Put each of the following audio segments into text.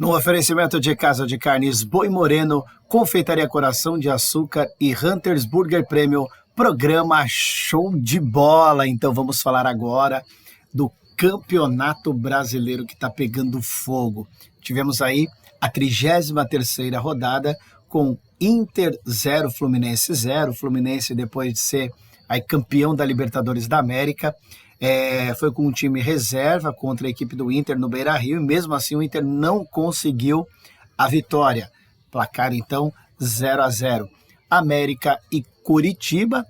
No oferecimento de Casa de Carnes Boi Moreno, Confeitaria Coração de Açúcar e Hunters Burger Premium, programa show de bola. Então vamos falar agora do Campeonato Brasileiro que está pegando fogo. Tivemos aí a 33ª rodada com Inter 0, Fluminense 0. Fluminense, depois de ser aí campeão da Libertadores da América, foi com um time reserva contra a equipe do Inter no Beira-Rio, e mesmo assim o Inter não conseguiu a vitória. Placar então 0-0. América e Coritiba,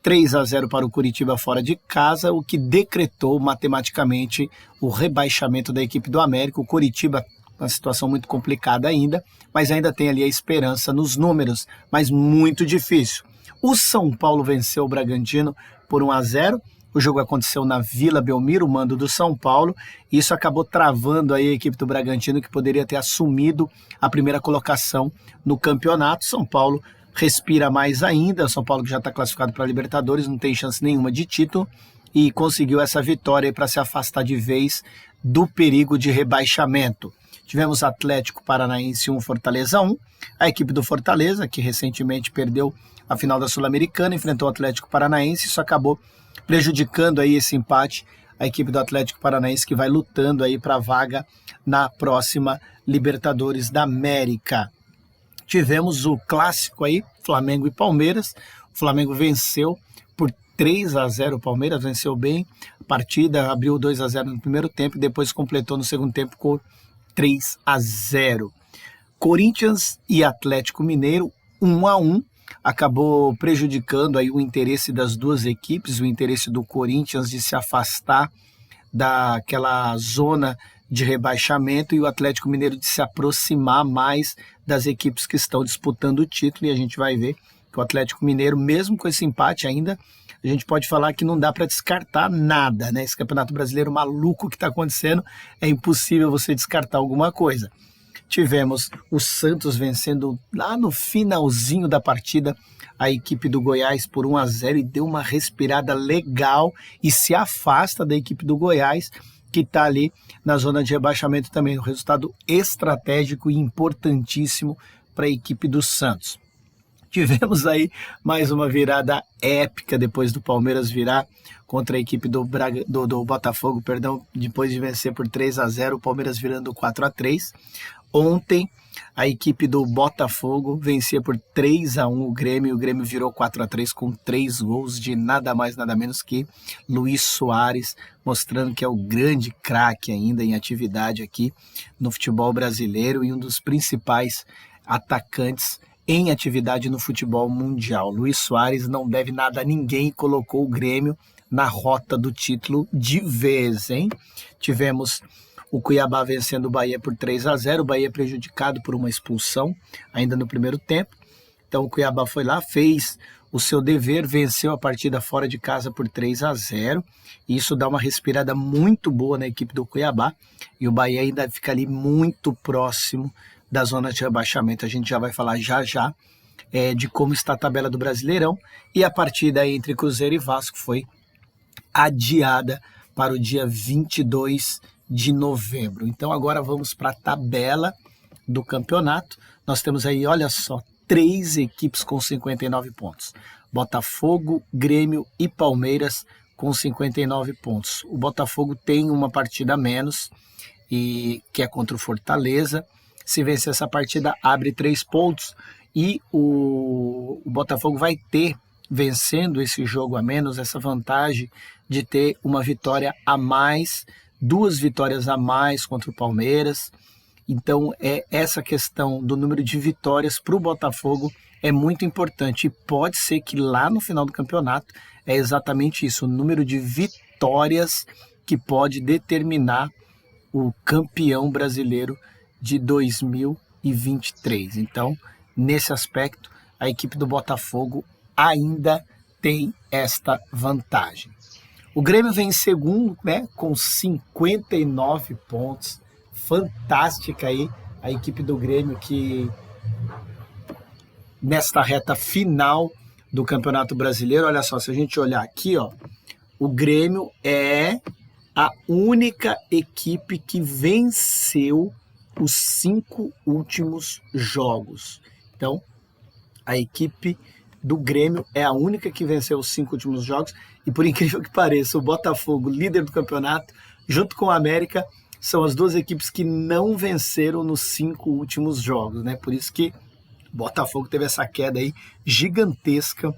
3-0 para o Coritiba fora de casa, o que decretou matematicamente o rebaixamento da equipe do América. O Coritiba, uma situação muito complicada ainda, mas ainda tem ali a esperança nos números, mas muito difícil. O São Paulo venceu o Bragantino por 1-0. O jogo aconteceu na Vila Belmiro, mando do São Paulo, e isso acabou travando aí a equipe do Bragantino, que poderia ter assumido a primeira colocação no campeonato. São Paulo respira mais ainda, São Paulo que já está classificado para a Libertadores, não tem chance nenhuma de título, e conseguiu essa vitória para se afastar de vez do perigo de rebaixamento. Tivemos Atlético Paranaense 1, Fortaleza 1, a equipe do Fortaleza, que recentemente perdeu a final da Sul-Americana, enfrentou o Atlético Paranaense, isso acabou prejudicando aí esse empate, a equipe do Atlético Paranaense que vai lutando aí para a vaga na próxima Libertadores da América. Tivemos o clássico aí, Flamengo e Palmeiras. O Flamengo venceu por 3-0, o Palmeiras venceu bem a partida, abriu 2-0 no primeiro tempo e depois completou no segundo tempo com 3-0. Corinthians e Atlético Mineiro, 1-1. Acabou prejudicando aí o interesse das duas equipes, o interesse do Corinthians de se afastar daquela zona de rebaixamento e o Atlético Mineiro de se aproximar mais das equipes que estão disputando o título, e a gente vai ver que o Atlético Mineiro, mesmo com esse empate ainda, a gente pode falar que não dá para descartar nada, né? Esse Campeonato Brasileiro maluco que está acontecendo, é impossível você descartar alguma coisa. Tivemos o Santos vencendo lá no finalzinho da partida a equipe do Goiás por 1-0 e deu uma respirada legal e se afasta da equipe do Goiás, que está ali na zona de rebaixamento também. Um resultado estratégico e importantíssimo para a equipe do Santos. Tivemos aí mais uma virada épica depois do Palmeiras virar contra a equipe do Botafogo, depois de vencer por 3-0, o Palmeiras virando 4-3. Ontem, a equipe do Botafogo vencia por 3-1 o Grêmio virou 4-3 com 3 gols de nada mais nada menos que Luis Soares, mostrando que é o grande craque ainda em atividade aqui no futebol brasileiro e um dos principais atacantes em atividade no futebol mundial. Luis Soares não deve nada a ninguém e colocou o Grêmio na rota do título de vez, hein? Tivemos o Cuiabá vencendo o Bahia por 3-0, o Bahia prejudicado por uma expulsão ainda no primeiro tempo. Então o Cuiabá foi lá, fez o seu dever, venceu a partida fora de casa por 3-0. E isso dá uma respirada muito boa na equipe do Cuiabá. E o Bahia ainda fica ali muito próximo da zona de rebaixamento. A gente já vai falar já de como está a tabela do Brasileirão. E a partida entre Cruzeiro e Vasco foi adiada para o dia 22 de novembro. Então agora vamos para a tabela do campeonato. Nós temos aí, olha só, 3 equipes com 59 pontos. Botafogo, Grêmio e Palmeiras com 59 pontos. O Botafogo tem uma partida a menos, que é contra o Fortaleza. Se vencer essa partida, abre 3 pontos e o Botafogo vai ter, vencendo esse jogo a menos, essa vantagem de ter uma vitória a mais, 2 vitórias a mais contra o Palmeiras. Então, essa questão do número de vitórias para o Botafogo é muito importante. E pode ser que lá no final do campeonato é exatamente isso, o número de vitórias que pode determinar o campeão brasileiro de 2023. Então, nesse aspecto, a equipe do Botafogo ainda tem esta vantagem. O Grêmio vem em segundo, né, com 59 pontos. Fantástica aí a equipe do Grêmio, que nesta reta final do Campeonato Brasileiro, olha só, se a gente olhar aqui, ó, o Grêmio é a única equipe que venceu os 5 últimos jogos. Então, a equipe do Grêmio é a única que venceu os 5 últimos jogos, e por incrível que pareça, o Botafogo, líder do campeonato, junto com o América, são as 2 equipes que não venceram nos 5 últimos jogos, né? Por isso que o Botafogo teve essa queda aí gigantesca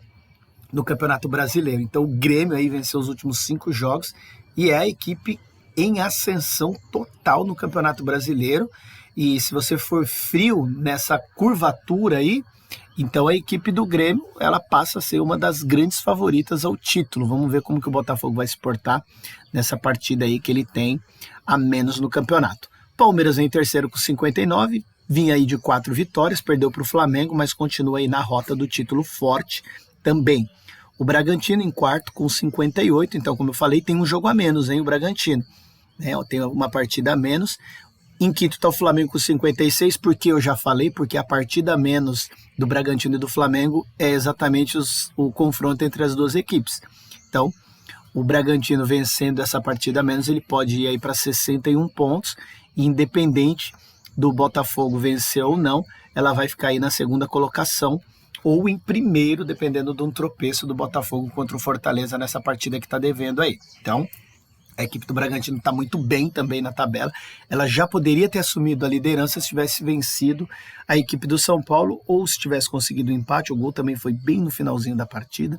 no Campeonato Brasileiro. Então o Grêmio aí venceu os últimos 5 jogos e é a equipe em ascensão total no Campeonato Brasileiro. E se você for frio nessa curvatura aí, então a equipe do Grêmio, ela passa a ser uma das grandes favoritas ao título. Vamos ver como que o Botafogo vai se portar nessa partida aí que ele tem a menos no campeonato. Palmeiras em terceiro com 59, vinha aí de 4 vitórias, perdeu para o Flamengo, mas continua aí na rota do título forte também. O Bragantino em quarto com 58, então como eu falei, tem um jogo a menos, hein, o Bragantino, né? Tem uma partida a menos. Em quinto está o Flamengo com 56, porque eu já falei, porque a partida a menos do Bragantino e do Flamengo é exatamente o confronto entre as 2 equipes. Então, o Bragantino vencendo essa partida a menos, ele pode ir aí para 61 pontos, e independente do Botafogo vencer ou não, ela vai ficar aí na segunda colocação, ou em primeiro, dependendo de um tropeço do Botafogo contra o Fortaleza nessa partida que está devendo aí. Então, a equipe do Bragantino está muito bem também na tabela. Ela já poderia ter assumido a liderança se tivesse vencido a equipe do São Paulo, ou se tivesse conseguido o empate. O gol também foi bem no finalzinho da partida.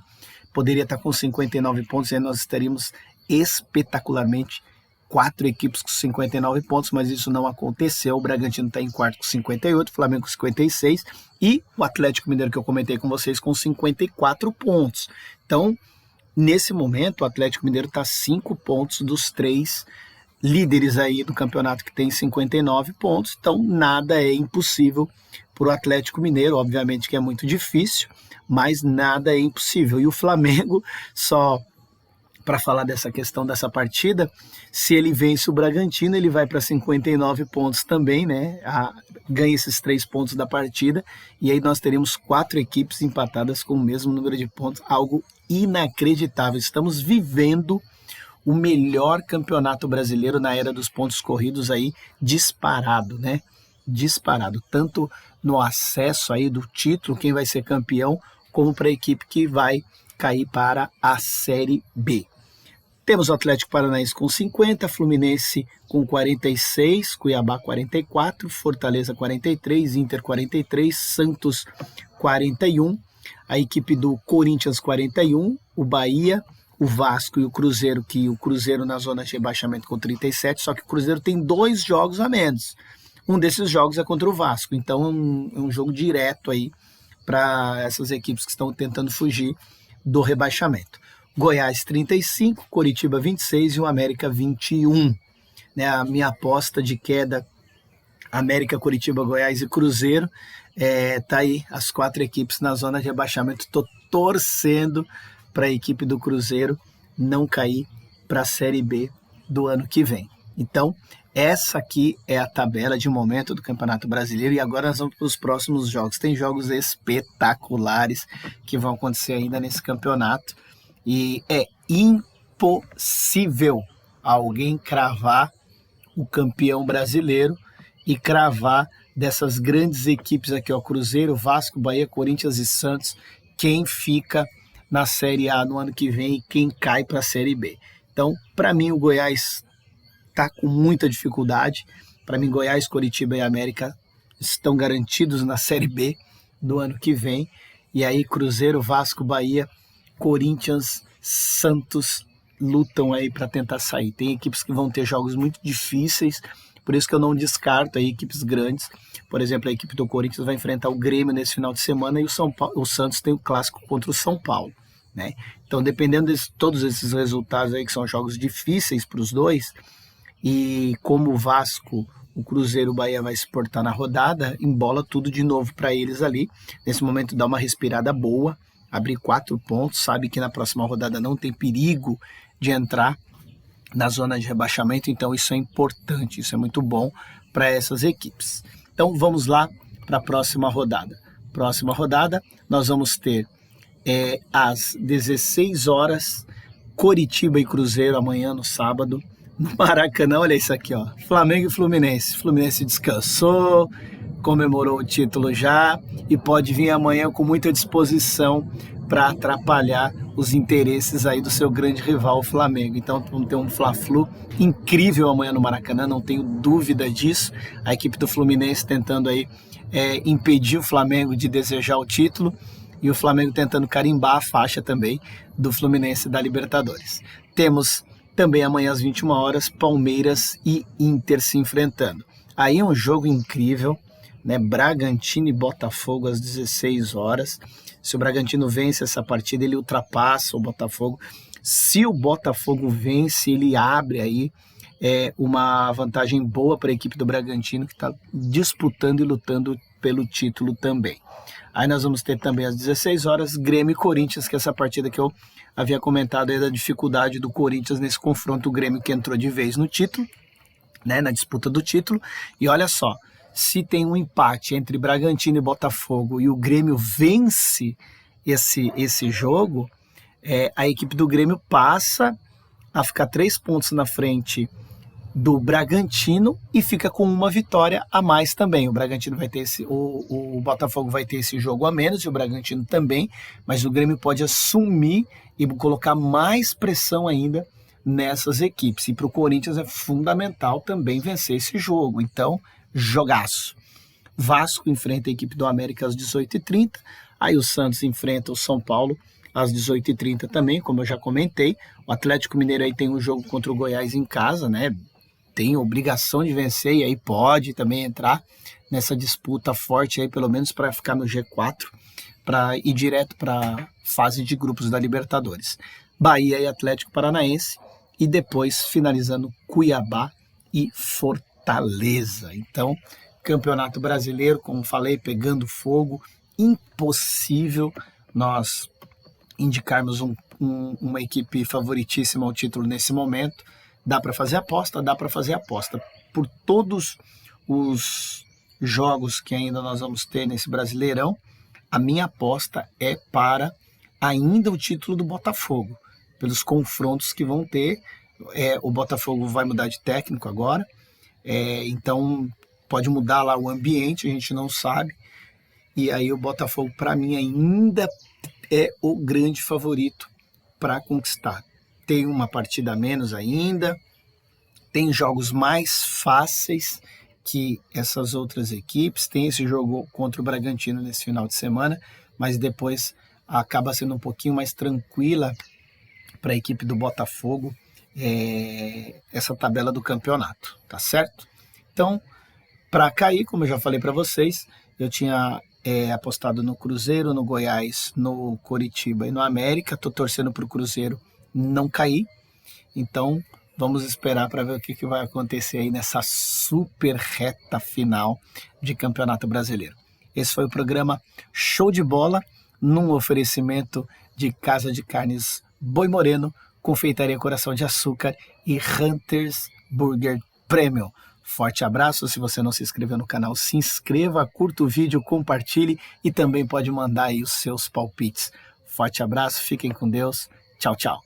Poderia estar com 59 pontos, e aí nós estaríamos espetacularmente 4 equipes com 59 pontos, mas isso não aconteceu. O Bragantino está em quarto com 58, o Flamengo com 56 e o Atlético Mineiro, que eu comentei com vocês, com 54 pontos. Então, nesse momento, o Atlético Mineiro está a 5 pontos dos 3 líderes aí do campeonato, que tem 59 pontos. Então, nada é impossível para o Atlético Mineiro. Obviamente que é muito difícil, mas nada é impossível. E o Flamengo, só para falar dessa questão dessa partida, se ele vence o Bragantino, ele vai para 59 pontos também, né? Ganha esses 3 pontos da partida, e aí nós teremos 4 equipes empatadas com o mesmo número de pontos, algo inacreditável. Estamos vivendo o melhor campeonato brasileiro na era dos pontos corridos aí, disparado, né? Disparado, tanto no acesso aí do título, quem vai ser campeão, como para a equipe que vai cair para a Série B. Temos o Atlético Paranaense com 50, Fluminense com 46, Cuiabá 44, Fortaleza 43, Inter 43, Santos 41, a equipe do Corinthians 41, o Bahia, o Vasco e o Cruzeiro, que o Cruzeiro na zona de rebaixamento com 37, só que o Cruzeiro tem 2 jogos a menos. Um desses jogos é contra o Vasco, então é um jogo direto aí para essas equipes que estão tentando fugir do rebaixamento. Goiás 35, Coritiba 26 e o América 21. Né, a minha aposta de queda, América, Coritiba, Goiás e Cruzeiro, tá aí as 4 equipes na zona de rebaixamento. Estou torcendo para a equipe do Cruzeiro não cair para a Série B do ano que vem. Então, essa aqui é a tabela de momento do Campeonato Brasileiro, e agora nós vamos para os próximos jogos. Tem jogos espetaculares que vão acontecer ainda nesse campeonato, e é impossível alguém cravar o campeão brasileiro e cravar dessas grandes equipes aqui, ó, Cruzeiro, Vasco, Bahia, Corinthians e Santos, quem fica na Série A no ano que vem e quem cai para a Série B. Então, para mim, o Goiás está com muita dificuldade. Para mim, Goiás, Coritiba e América estão garantidos na Série B do ano que vem. E aí, Cruzeiro, Vasco, Bahia, Corinthians, Santos lutam aí para tentar sair. Tem equipes que vão ter jogos muito difíceis, por isso que eu não descarto aí equipes grandes. Por exemplo, a equipe do Corinthians vai enfrentar o Grêmio nesse final de semana, e o Santos tem o clássico contra o São Paulo, né? Então, dependendo de todos esses resultados aí, que são jogos difíceis para os dois, e como o Vasco, o Cruzeiro, o Bahia vai se portar na rodada, embola tudo de novo para eles ali. Nesse momento dá uma respirada boa, abrir 4 pontos, sabe que na próxima rodada não tem perigo de entrar na zona de rebaixamento, então isso é importante, isso é muito bom para essas equipes. Então vamos lá para a próxima rodada. Próxima rodada nós vamos ter às 16 horas, Coritiba e Cruzeiro amanhã no sábado, no Maracanã, olha isso aqui, ó, Flamengo e Fluminense. Fluminense descansou, comemorou o título já e pode vir amanhã com muita disposição para atrapalhar os interesses aí do seu grande rival, o Flamengo. Então vamos ter um Fla-Flu incrível amanhã no Maracanã, não tenho dúvida disso. A equipe do Fluminense tentando aí impedir o Flamengo de desejar o título e o Flamengo tentando carimbar a faixa também do Fluminense da Libertadores. Temos também amanhã às 21 horas, Palmeiras e Inter se enfrentando. Aí é um jogo incrível, né? Bragantino e Botafogo às 16 horas. Se o Bragantino vence essa partida, ele ultrapassa o Botafogo. Se o Botafogo vence, ele abre aí uma vantagem boa para a equipe do Bragantino, que está disputando e lutando pelo título também. Aí nós vamos ter também às 16 horas Grêmio e Corinthians, que é essa partida que eu havia comentado aí da dificuldade do Corinthians nesse confronto. O Grêmio que entrou de vez no título, né, na disputa do título. E olha só, se tem um empate entre Bragantino e Botafogo e o Grêmio vence esse jogo, a equipe do Grêmio passa a ficar 3 pontos na frente do Bragantino e fica com uma vitória a mais também. O Bragantino vai ter o Botafogo vai ter esse jogo a menos e o Bragantino também, mas o Grêmio pode assumir e colocar mais pressão ainda nessas equipes. E para o Corinthians é fundamental também vencer esse jogo. Então, jogaço. Vasco enfrenta a equipe do América às 18h30, aí o Santos enfrenta o São Paulo às 18h30 também, como eu já comentei. O Atlético Mineiro aí tem um jogo contra o Goiás em casa, né? Tem obrigação de vencer e aí pode também entrar nessa disputa forte aí, pelo menos para ficar no G4, para ir direto para a fase de grupos da Libertadores. Bahia e Atlético Paranaense e depois finalizando Cuiabá e Fortaleza. Então, Campeonato Brasileiro, como falei, pegando fogo, impossível nós indicarmos uma equipe favoritíssima ao título nesse momento. Dá para fazer aposta? Dá para fazer aposta. Por todos os jogos que ainda nós vamos ter nesse Brasileirão, a minha aposta é para ainda o título do Botafogo. Pelos confrontos que vão ter, o Botafogo vai mudar de técnico agora, então pode mudar lá o ambiente, a gente não sabe. E aí o Botafogo, para mim, ainda é o grande favorito para conquistar. Tem uma partida a menos ainda, tem jogos mais fáceis que essas outras equipes, tem esse jogo contra o Bragantino nesse final de semana, mas depois acaba sendo um pouquinho mais tranquila para a equipe do Botafogo essa tabela do campeonato, tá certo? Então, para cair, como eu já falei para vocês, eu tinha apostado no Cruzeiro, no Goiás, no Coritiba e no América. Estou torcendo para o Cruzeiro não cair, então vamos esperar para ver o que vai acontecer aí nessa super reta final de Campeonato Brasileiro. Esse foi o programa Show de Bola, num oferecimento de Casa de Carnes Boi Moreno, Confeitaria Coração de Açúcar e Hunters Burger Premium. Forte abraço, se você não se inscreveu no canal, se inscreva, curta o vídeo, compartilhe e também pode mandar aí os seus palpites. Forte abraço, fiquem com Deus, tchau, tchau.